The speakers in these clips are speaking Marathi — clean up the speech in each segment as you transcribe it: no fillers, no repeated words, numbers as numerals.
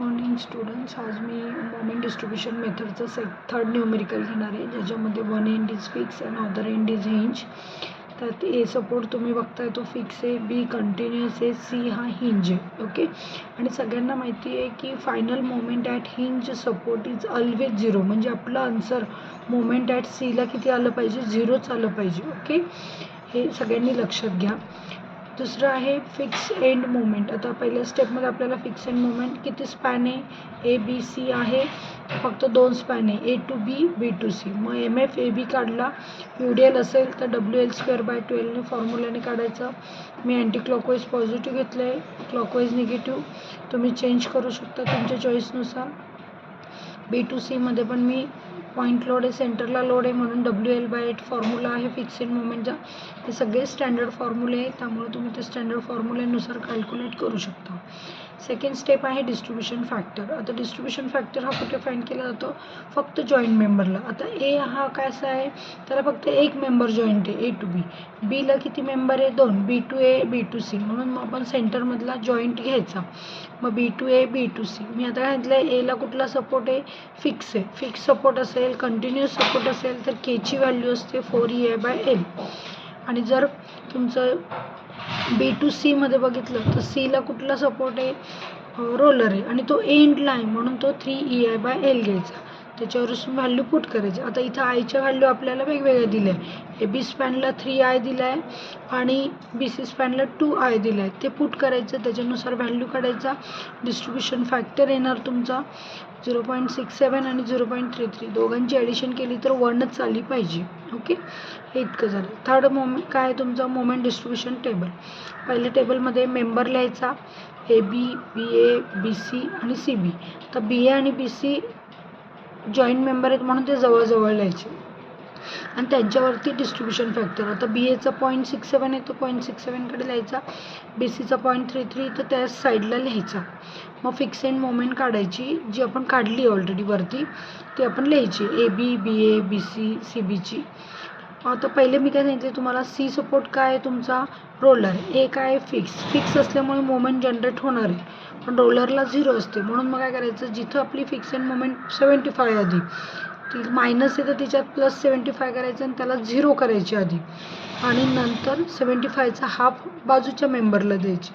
मॉर्निंग स्टुडंट्स, आज मी मोमेंट डिस्ट्रीब्यूशन मेथडचं थर्ड न्यूमेरिकल घेणार आहे, ज्याच्यामध्ये one end is fix and other end is hinge. त्यात ए सपोर्ट तुम्ही बघताय तो फिक्स आहे, बी कंटिन्युअस आहे, सी हा हिंज आहे. ओके, आणि सगळ्यांना माहिती आहे की final moment at hinge support is always zero. म्हणजे आपलं आन्सर मोमेंट ॲट सीला किती आलं पाहिजे? झिरोच आलं पाहिजे. ओके, हे सगळ्यांनी लक्षात घ्या. दुसरं आहे फिक्स एंड मोमेंट. आता पहिल्या स्टेपमध्ये आपल्याला फिक्स एंड मोमेंट किती स्पॅन आहे? ए बी सी आहे, फक्त 2 स्पॅन आहे, A to B, B to C. मग एम एफ ए बी काढला, UDL असेल तर WL²/12 ने फॉर्म्युल्याने काढायचं. मी अँटी क्लॉकवाईज पॉझिटिव्ह घेतलं आहे, क्लॉकवाईज निगेटिव्ह तुम्ही चेंज करू शकता तुमच्या चॉईसनुसार. बी टू सीमध्ये पण मी पॉईंट लोड आहे, सेंटरला लोड आहे, म्हणून WL/8 फॉर्म्युला आहे फिक्स एंड मोमेंटचा. हे सगळे स्टँडर्ड फॉर्म्युले आहेत, त्यामुळे तुम्ही ते स्टँडर्ड फॉर्म्युलेनुसार कॅल्क्युलेट करू शकता. सेकंड स्टेप आहे डिस्ट्रीब्युशन फॅक्टर. आता डिस्ट्रीब्युशन फॅक्टर हा कुठे फाइंड केला जातो? फक्त जॉईंट मेंबरला. आता ए हा कसा आहे? त्याला फक्त एक मेंबर जॉईंट आहे, ए टू बी. बीला किती मेंबर आहे? 2. B to A, B to C. म्हणून मग आपण सेंटरमधला जॉईंट घ्यायचा. मग B to A, B to C. मी आता घेतलं आहे एला कुठला सपोर्ट आहे? फिक्स आहे. फिक्स सपोर्ट असेल, कंटिन्युअस सपोर्ट असेल तर केची व्हॅल्यू असते 4EA/L. आणि जर तुमचं बी टू सीमध्ये बघितलं तर सीला कुठला सपोर्ट आहे? रोलर आहे, आणि तो एंडला आहे, म्हणून तो 3EI/L घ्यायचा. त्याच्यावरून व्हॅल्यू पुट करायची. आता इथं आयच्या व्हॅल्यू आपल्याला वेगवेगळ्या दिल्या आहे. AB स्पॅनला 3I दिला आहे आणि BC स्पॅनला 2I दिला आहे. ते पुट करायचं, त्याच्यानुसार व्हॅल्यू काढायचा. डिस्ट्रीब्युशन फॅक्टर येणार तुमचा 0.67 आणि 0.33. दोघांची ॲडिशन केली तर 1च आली पाहिजे. ओके, हे इतकं झालं. थर्ड मोमेंट काय आहे तुमचा? Moment distribution table. पहिल्या टेबलमध्ये मेंबर लिहायचा, AB, BA, BC आणि CB. तर BA आणि BC जॉईंट मेंबर आहेत म्हणून ते जवळजवळ लिहायचे आणि त्यांच्यावरती डिस्ट्रीब्युशन फॅक्टर. आता BAचा 0.67 आहे, तो 0.67कडे लिहायचा. BCचा 0.33 तर त्या साईडला लिहायचा. मग फिक्स एंड मोमेंट काढायची, जी आपण काढली ऑलरेडी वरती, ती आपण लिहायची. AB, BA, BC, CBची. आता पहिले मी काय सांगितले तुम्हाला, सी सपोर्ट काय आहे तुमचा? रोलर. ए काय आहे? फिक्स. फिक्स असल्यामुळे मोमेंट जनरेट होणार आहे, पण रोलरला 0 असते. म्हणून मग काय करायचं? जिथं आपली फिक्स एंड मोमेंट 75 आधी, ती मायनस आहे तर तिच्यात +75 करायचं आणि त्याला 0 करायची आधी, आणि नंतर 75चा हाफ बाजूच्या मेंबरला द्यायची.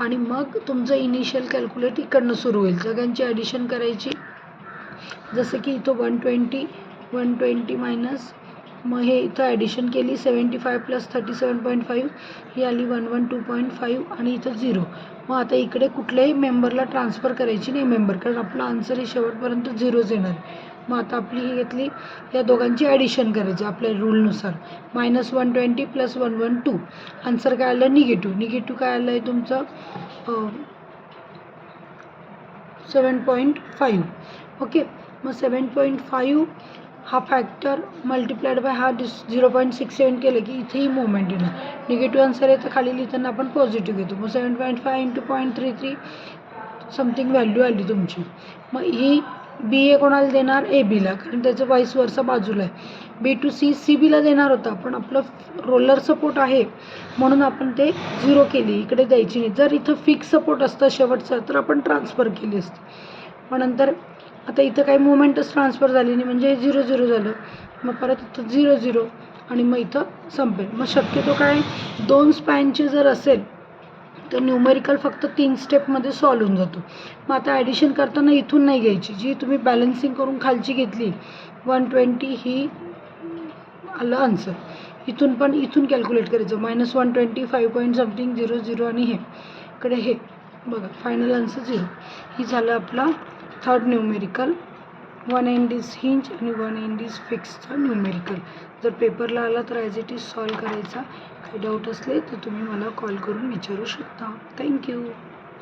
आणि मग तुमचं इनिशियल कॅल्क्युलेट इकडनं सुरू होईल. सगळ्यांची ॲडिशन करायची. जसं की इथं 120 मायनस, मग हे इथं ॲडिशन केली, 75 + 37.5 ही आली 112.5 आणि इथं 0. मग आता इकडे कुठल्याही मेंबरला ट्रान्सफर करायची नाही मेंबर, कारण आपला आन्सर हे शेवटपर्यंत 0च येणार. मग आता आपली ही घेतली, या दोघांची ॲडिशन करायची आपल्या रूलनुसार. -120 + 112. आन्सर काय आलं? निगेटिव्ह. निगेटिव्ह काय आलं आहे तुमचं? 7.5. ओके, मग 7.5 हा फॅक्टर मल्टिप्लाइड बाय हा 0.67 केलं की इथेही मोमेंट येणार. निगेटिव्ह आन्सर आहे तर खाली लिहिताना आपण पॉझिटिव्ह घेतो. मग 7.5 × 0.33 समथिंग व्हॅल्यू आली तुमची. मग ही BA कोणाला देणार? ABला, कारण त्याचं वाईस वर्सा बाजूला आहे. B टू C CBला देणार होता, पण आपलं रोलर सपोर्ट आहे म्हणून आपण ते 0 केली, इकडे द्यायची नाही. जर इथं फिक्स सपोर्ट असतं शेवटचा तर आपण ट्रान्सफर केली असते. मग नंतर आता इथं काही मोमेंटच ट्रान्सफर झाली नाही, म्हणजे 0-0 झालं. मग परत इथं 0-0 आणि मग इथं संपेल. मग शक्यतो काय, 2 स्पॅनचे जर असेल तर न्यूमेरिकल फक्त 3 स्टेपमध्ये सॉल्व्ह होऊन जातो. मग आता ॲडिशन करताना इथून नाही घ्यायची, जी तुम्ही बॅलन्सिंग करून खालची घेतली 120 ही आलं आन्सर. इथून पण इथून कॅल्क्युलेट करायचं, -120, 5 पॉईंट समथिंग 0-0 आणि हे इकडे हे बघा, फायनल आन्सर 0. ही झालं आपला third numerical. 1 end is hinge आणि 1 एंड इज फिक्सचा न्यूमेरिकल. जर पेपरला आला तर ॲज इट इज सॉल्व करायचा. काही डाऊट असले तर तुम्ही मला कॉल करून विचारू शकता. थँक्यू.